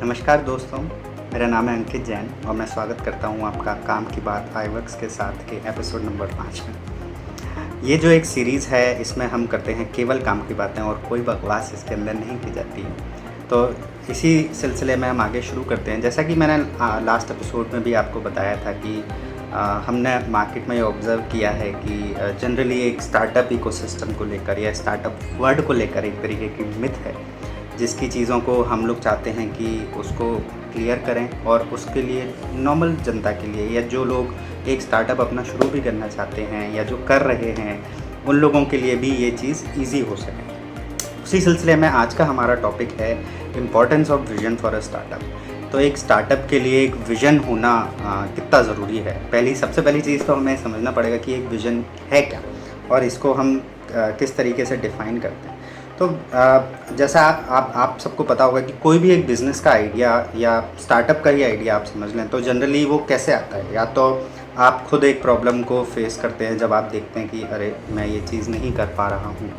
नमस्कार दोस्तों, मेरा नाम है अंकित जैन और मैं स्वागत करता हूं आपका काम की बात आईवर्क्स के साथ के एपिसोड नंबर 5 में। ये जो एक सीरीज़ है इसमें हम करते हैं केवल काम की बातें और कोई बकवास इसके अंदर नहीं की जाती है। तो इसी सिलसिले में हम आगे शुरू करते हैं। जैसा कि मैंने लास्ट एपिसोड में भी आपको बताया था कि हमने मार्केट में ये ऑब्ज़र्व किया है कि जनरली एक स्टार्टअप इकोसिस्टम को लेकर या स्टार्टअप वर्ड को लेकर एक तरीके की मिथ है, जिसकी चीज़ों को हम लोग चाहते हैं कि उसको क्लियर करें और उसके लिए नॉर्मल जनता के लिए या जो लोग एक स्टार्टअप अपना शुरू भी करना चाहते हैं या जो कर रहे हैं उन लोगों के लिए भी ये चीज़ ईजी हो सके। उसी सिलसिले में आज का हमारा टॉपिक है importance of vision for a startup. तो एक स्टार्टअप के लिए एक विज़न होना कितना ज़रूरी है। सबसे पहली चीज़ तो हमें समझना पड़ेगा कि एक विज़न है क्या और इसको हम किस तरीके से डिफ़ाइन करते हैं। तो जैसा आप सबको पता होगा कि कोई भी एक बिज़नेस का आइडिया या स्टार्टअप का ही आइडिया आप समझ लें तो जनरली वो कैसे आता है। या तो आप खुद एक प्रॉब्लम को फेस करते हैं जब आप देखते हैं कि अरे मैं ये चीज़ नहीं कर पा रहा हूँ,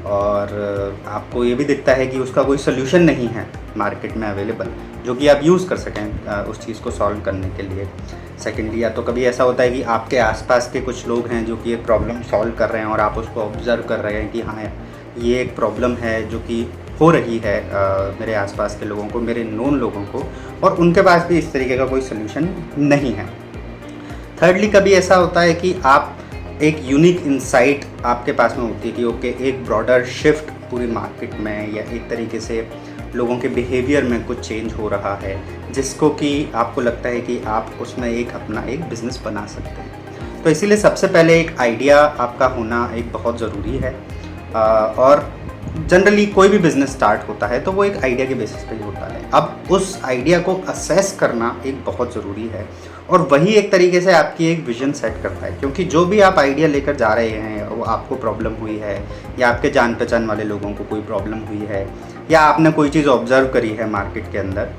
और आपको ये भी दिखता है कि उसका कोई सोल्यूशन नहीं है मार्केट में अवेलेबल जो कि आप यूज़ कर सकें उस चीज़ को सॉल्व करने के लिए। सेकेंडली, या तो कभी ऐसा होता है कि आपके आसपास के कुछ लोग हैं जो कि एक प्रॉब्लम सॉल्व कर रहे हैं और आप उसको ऑब्ज़र्व कर रहे हैं कि हाँ ये एक प्रॉब्लम है जो कि हो रही है मेरे आसपास के लोगों को, मेरे नोन लोगों को, और उनके पास भी इस तरीके का कोई सल्यूशन नहीं है। थर्डली, कभी ऐसा होता है कि आप एक यूनिक इंसाइट आपके पास में होती है कि ओके एक ब्रॉडर शिफ्ट पूरी मार्केट में या एक तरीके से लोगों के बिहेवियर में कुछ चेंज हो रहा है जिसको कि आपको लगता है कि आप उसमें एक अपना एक बिज़नेस बना सकते हैं। तो इसीलिए सबसे पहले एक आइडिया आपका होना एक बहुत ज़रूरी है। और जनरली कोई भी बिज़नेस स्टार्ट होता है तो वो एक आइडिया के बेसिस पे ही होता है। अब उस आइडिया को असेस करना एक बहुत ज़रूरी है और वही एक तरीके से आपकी एक विज़न सेट करता है, क्योंकि जो भी आप आइडिया लेकर जा रहे हैं वो आपको प्रॉब्लम हुई है या आपके जान पहचान वाले लोगों को कोई प्रॉब्लम हुई है या आपने कोई चीज़ ऑब्ज़र्व करी है मार्केट के अंदर,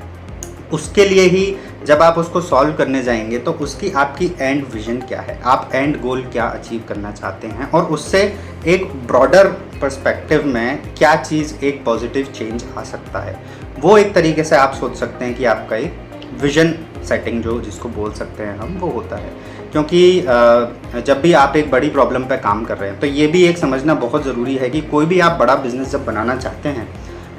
उसके लिए ही जब आप उसको सॉल्व करने जाएंगे तो उसकी आपकी एंड विजन क्या है, आप एंड गोल क्या अचीव करना चाहते हैं और उससे एक ब्रॉडर पर्सपेक्टिव में क्या चीज़ एक पॉजिटिव चेंज आ सकता है, वो एक तरीके से आप सोच सकते हैं कि आपका एक विजन सेटिंग जो जिसको बोल सकते हैं हम वो होता है। क्योंकि जब भी आप एक बड़ी प्रॉब्लम पे काम कर रहे हैं तो ये भी एक समझना बहुत ज़रूरी है कि कोई भी आप बड़ा बिजनेस जब बनाना चाहते हैं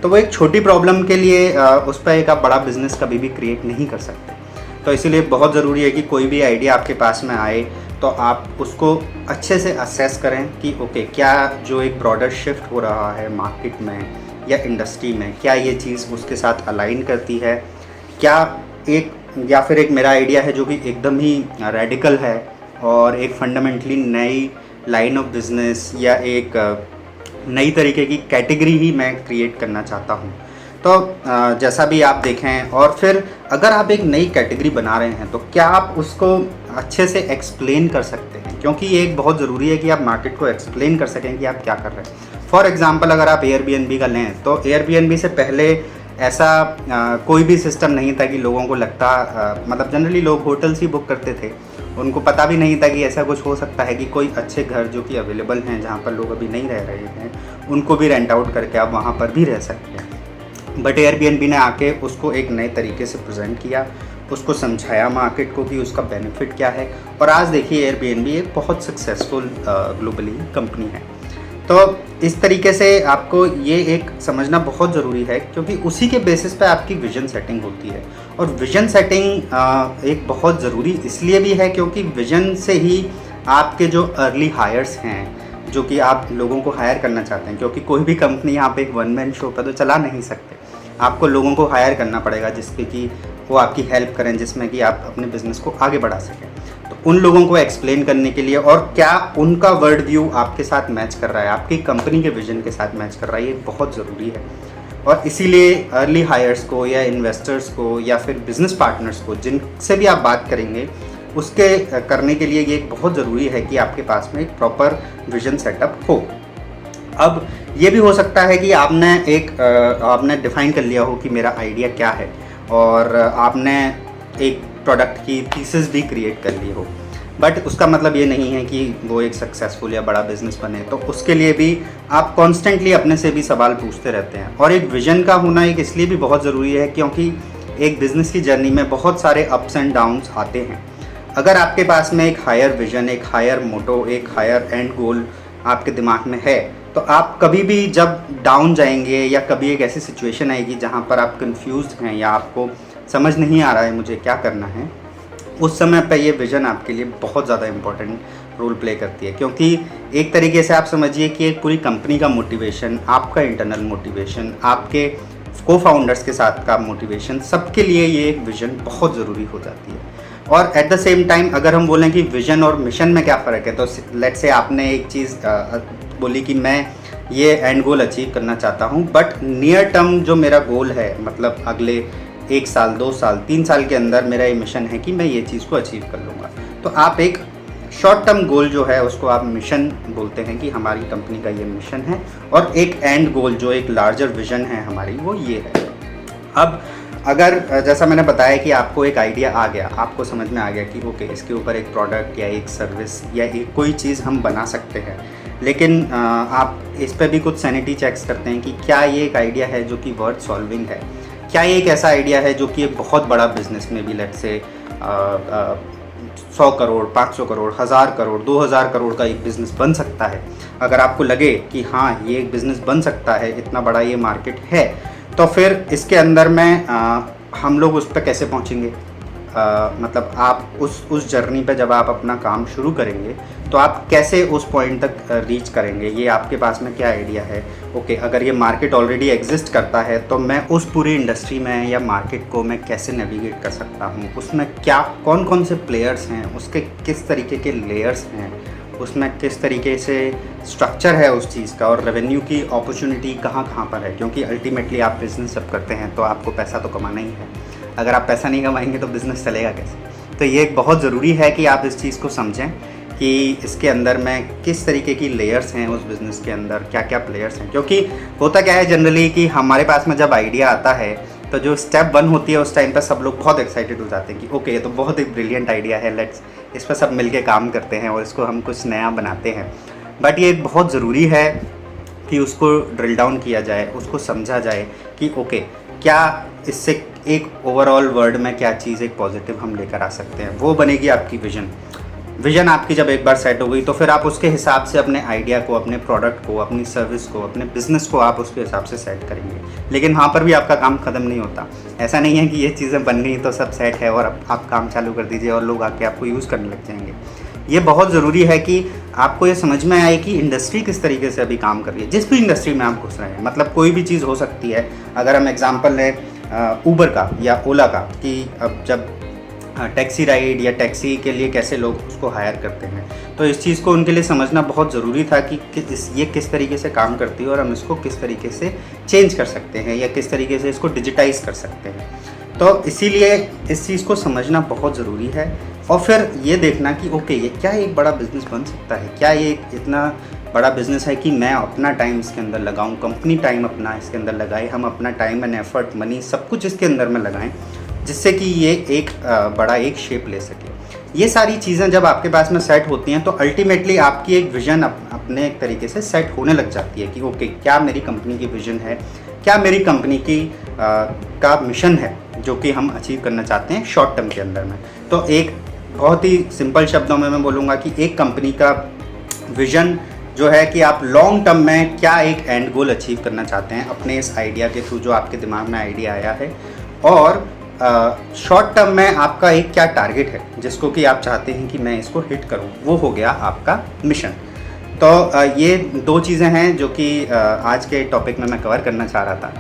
तो वो एक छोटी प्रॉब्लम के लिए उस पर एक आप बड़ा बिजनेस कभी भी क्रिएट नहीं कर सकते। तो इसीलिए बहुत ज़रूरी है कि कोई भी आइडिया आपके पास में आए तो आप उसको अच्छे से असेस करें कि ओके क्या जो एक ब्रॉडर शिफ्ट हो रहा है मार्केट में या इंडस्ट्री में, क्या ये चीज़ उसके साथ अलाइन करती है, क्या एक या फिर एक मेरा आइडिया है जो कि एकदम ही रेडिकल है और एक फंडामेंटली नई लाइन ऑफ बिज़नेस या एक नई तरीके की कैटेगरी ही मैं क्रिएट करना चाहता हूँ। तो जैसा भी आप देखें, और फिर अगर आप एक नई कैटेगरी बना रहे हैं तो क्या आप उसको अच्छे से एक्सप्लेन कर सकते हैं, क्योंकि ये एक बहुत ज़रूरी है कि आप मार्केट को एक्सप्लेन कर सकें कि आप क्या कर रहे हैं। फॉर एग्जांपल, अगर आप एयरबीएनबी का लें तो एयरबीएनबी से पहले ऐसा कोई भी सिस्टम नहीं था कि लोगों को लगता मतलब जनरली लोग होटल्स ही बुक करते थे, उनको पता भी नहीं था कि ऐसा कुछ हो सकता है कि कोई अच्छे घर जो कि अवेलेबल हैं जहाँ पर लोग अभी नहीं रह रहे हैं उनको भी रेंट आउट करके आप वहाँ पर भी रह सकते हैं। बट एयरबीएनबी ने आके उसको एक नए तरीके से प्रेजेंट किया, उसको समझाया मार्केट को कि उसका बेनिफिट क्या है, और आज देखिए एयरबीएनबी एक बहुत सक्सेसफुल ग्लोबली कंपनी है। तो इस तरीके से आपको ये एक समझना बहुत ज़रूरी है, क्योंकि उसी के बेसिस पे आपकी विजन सेटिंग होती है। और विजन सेटिंग एक बहुत ज़रूरी इसलिए भी है क्योंकि विजन से ही आपके जो अर्ली हायर्स हैं जो कि आप लोगों को हायर करना चाहते हैं, क्योंकि कोई भी कंपनी यहाँ पे एक वन मैन शो पर तो चला नहीं सकते, आपको लोगों को हायर करना पड़ेगा जिससे कि वो आपकी हेल्प करें, जिसमें कि आप अपने बिज़नेस को आगे बढ़ा सकें। तो उन लोगों को एक्सप्लेन करने के लिए, और क्या उनका वर्ल्ड व्यू आपके साथ मैच कर रहा है, आपकी कंपनी के विजन के साथ मैच कर रहा है, ये बहुत ज़रूरी है। और इसीलिए अर्ली हायर्स को या इन्वेस्टर्स को या फिर बिज़नेस पार्टनर्स को जिनसे भी आप बात करेंगे उसके करने के लिए ये बहुत ज़रूरी है कि आपके पास में एक प्रॉपर विजन सेटअप हो। अब ये भी हो सकता है कि आपने डिफ़ाइन कर लिया हो कि मेरा आइडिया क्या है और आपने एक प्रोडक्ट की थीसिस भी क्रिएट कर ली हो, बट उसका मतलब ये नहीं है कि वो एक सक्सेसफुल या बड़ा बिजनेस बने। तो उसके लिए भी आप कॉन्स्टेंटली अपने से भी सवाल पूछते रहते हैं। और एक विजन का होना एक इसलिए भी बहुत ज़रूरी है क्योंकि एक बिज़नेस की जर्नी में बहुत सारे अप्स एंड डाउन्स आते हैं। अगर आपके पास में एक हायर विजन, एक हायर मोटो, एक हायर एंड गोल आपके दिमाग में है, तो आप कभी भी जब डाउन जाएंगे या कभी एक ऐसी सिचुएशन आएगी जहाँ पर आप कंफ्यूज्ड हैं या आपको समझ नहीं आ रहा है मुझे क्या करना है, उस समय पे ये विज़न आपके लिए बहुत ज़्यादा इम्पोर्टेंट रोल प्ले करती है। क्योंकि एक तरीके से आप समझिए कि एक पूरी कंपनी का मोटिवेशन, आपका इंटरनल मोटिवेशन, आपके को फाउंडर्स के साथ का मोटिवेशन, सबके लिए ये एक विज़न बहुत ज़रूरी हो जाती है। और एट द सेम टाइम अगर हम बोलें कि विज़न और मिशन में क्या फ़र्क है, तो लेट्स से आपने एक चीज़ बोली कि मैं ये एंड गोल अचीव करना चाहता हूँ, बट नियर टर्म जो मेरा गोल है, मतलब अगले 1 साल, 2 साल, 3 साल के अंदर मेरा ये मिशन है कि मैं ये चीज़ को अचीव कर लूँगा। तो आप एक शॉर्ट टर्म गोल जो है उसको आप मिशन बोलते हैं कि हमारी कंपनी का ये मिशन है, और एक एंड गोल जो एक लार्जर विजन है हमारी, वो ये है। अब अगर जैसा मैंने बताया कि आपको एक आइडिया आ गया, आपको समझ में आ गया कि ओके इसके ऊपर एक प्रोडक्ट या एक सर्विस या एक कोई चीज़ हम बना सकते हैं, लेकिन आप इस पर भी कुछ सैनिटी चेक्स करते हैं कि क्या ये एक आइडिया है जो कि वर्थ सॉल्विंग है, क्या ये एक ऐसा आइडिया है जो कि एक बहुत बड़ा बिजनेस में भी लेट्स से 100 करोड़, 500 करोड़, 1000 करोड़, 2000 करोड़ का एक बिज़नेस बन सकता है। अगर आपको लगे कि हाँ ये एक बिज़नेस बन सकता है, इतना बड़ा ये मार्केट है, तो फिर इसके अंदर में हम लोग उस पर कैसे पहुँचेंगे। मतलब आप उस जर्नी पे जब आप अपना काम शुरू करेंगे तो आप कैसे उस पॉइंट तक रीच करेंगे, ये आपके पास में क्या आइडिया है। ओके अगर ये मार्केट ऑलरेडी एग्जिस्ट करता है तो मैं उस पूरी इंडस्ट्री में या मार्केट को मैं कैसे नेविगेट कर सकता हूँ, उसमें क्या कौन कौन से प्लेयर्स हैं, उसके किस तरीके के लेयर्स हैं, उसमें किस तरीके से स्ट्रक्चर है उस चीज़ का, और रेवेन्यू की अपॉर्चुनिटी कहाँ कहाँ पर है। क्योंकि अल्टीमेटली आप बिज़नेस जब करते हैं तो आपको पैसा तो कमाना ही है। अगर आप पैसा नहीं कमाएंगे तो बिज़नेस चलेगा कैसे। तो ये बहुत ज़रूरी है कि आप इस चीज़ को समझें कि इसके अंदर में किस तरीके की लेयर्स हैं, उस बिज़नेस के अंदर क्या क्या प्लेयर्स हैं। क्योंकि होता क्या है जनरली कि हमारे पास में जब आइडिया आता है तो जो स्टेप 1 होती है उस टाइम पर सब लोग बहुत एक्साइटेड हो जाते हैं कि ओके ये तो बहुत ही ब्रिलियंट आइडिया है, लेट्स इस पर सब मिलके काम करते हैं और इसको हम कुछ नया बनाते हैं। बट ये बहुत ज़रूरी है कि उसको ड्रिल डाउन किया जाए, उसको समझा जाए कि ओके क्या इससे एक ओवरऑल वर्ड में क्या चीज़ एक पॉजिटिव हम लेकर आ सकते हैं। वो बनेगी आपकी विज़न आपकी जब एक बार सेट हो गई तो फिर आप उसके हिसाब से अपने आइडिया को, अपने प्रोडक्ट को, अपनी सर्विस को, अपने बिज़नेस को आप उसके हिसाब से सेट करेंगे। लेकिन वहाँ पर भी आपका काम ख़त्म नहीं होता। ऐसा नहीं है कि ये चीज़ें बन गई तो सब सेट है और आप काम चालू कर दीजिए और लोग आके आपको यूज़ करने लग जाएंगे। ये बहुत ज़रूरी है कि आपको ये समझ में आए कि इंडस्ट्री किस तरीके से अभी काम कर रही है, जिस भी इंडस्ट्री में आप घुस रहे हैं। मतलब कोई भी चीज़ हो सकती है। अगर हम एग्जांपल लें ऊबर का या ओला का, कि अब जब टैक्सी राइड या टैक्सी के लिए कैसे लोग उसको हायर करते हैं, तो इस चीज़ को उनके लिए समझना बहुत ज़रूरी था कि ये किस तरीके से काम करती है और हम इसको किस तरीके से चेंज कर सकते हैं या किस तरीके से इसको डिजिटाइज़ कर सकते हैं। तो इसीलिए इस चीज़ को समझना बहुत ज़रूरी है और फिर ये देखना कि ओके ये क्या एक बड़ा बिज़नेस बन सकता है, क्या ये इतना बड़ा बिज़नेस है कि मैं अपना टाइम इसके अंदर लगाऊं, कंपनी टाइम अपना इसके अंदर लगाए, हम अपना टाइम एंड एफर्ट, मनी सब कुछ इसके अंदर में लगाएं, जिससे कि ये एक बड़ा एक शेप ले सके। ये सारी चीज़ें जब आपके पास में सेट होती हैं तो अल्टीमेटली आपकी एक विज़न अपने एक तरीके से सेट होने लग जाती है कि ओके क्या मेरी कंपनी की विज़न है, क्या मेरी कंपनी की का मिशन है जो कि हम अचीव करना चाहते हैं शॉर्ट टर्म के अंदर में। तो एक बहुत ही सिंपल शब्दों में मैं बोलूँगा कि एक कंपनी का विज़न जो है कि आप लॉन्ग टर्म में क्या एक एंड गोल अचीव करना चाहते हैं अपने इस आइडिया के थ्रू जो आपके दिमाग में आइडिया आया है, और शॉर्ट टर्म में आपका एक क्या टारगेट है जिसको कि आप चाहते हैं कि मैं इसको हिट करूं, वो हो गया आपका मिशन। तो ये 2 चीज़ें हैं जो कि आज के टॉपिक में मैं कवर करना चाह रहा था।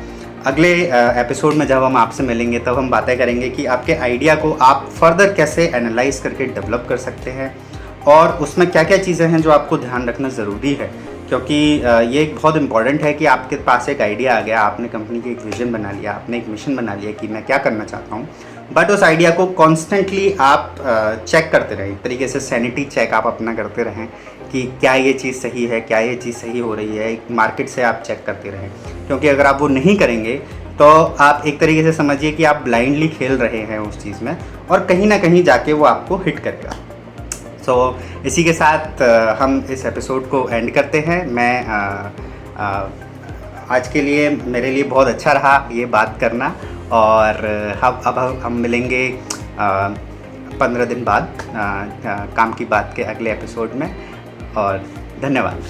अगले एपिसोड में जब हम आपसे मिलेंगे तब हम बातें करेंगे कि आपके आइडिया को आप फर्दर कैसे एनालाइज करके डेवलप कर सकते हैं और उसमें क्या क्या चीज़ें हैं जो आपको ध्यान रखना ज़रूरी है। क्योंकि ये एक बहुत इंपॉर्टेंट है कि आपके पास एक आइडिया आ गया, आपने कंपनी की एक विज़न बना लिया, आपने एक मिशन बना लिया कि मैं क्या करना चाहता हूँ, बट उस आइडिया को कॉन्स्टेंटली आप चेक करते रहें। एक तरीके से सैनिटी चेक आप अपना करते रहें कि क्या ये चीज़ सही है, क्या ये चीज़ सही हो रही है, मार्केट से आप चेक करते रहें। क्योंकि अगर आप वो नहीं करेंगे तो आप एक तरीके से समझिए कि आप ब्लाइंडली खेल रहे हैं उस चीज़ में और कहीं ना कहीं जाके वो आपको हिट करेगा। तो इसी के साथ हम इस एपिसोड को एंड करते हैं। मैं आज के लिए मेरे लिए बहुत अच्छा रहा ये बात करना और अब हम मिलेंगे 15 दिन बाद काम की बात के अगले एपिसोड में। और धन्यवाद।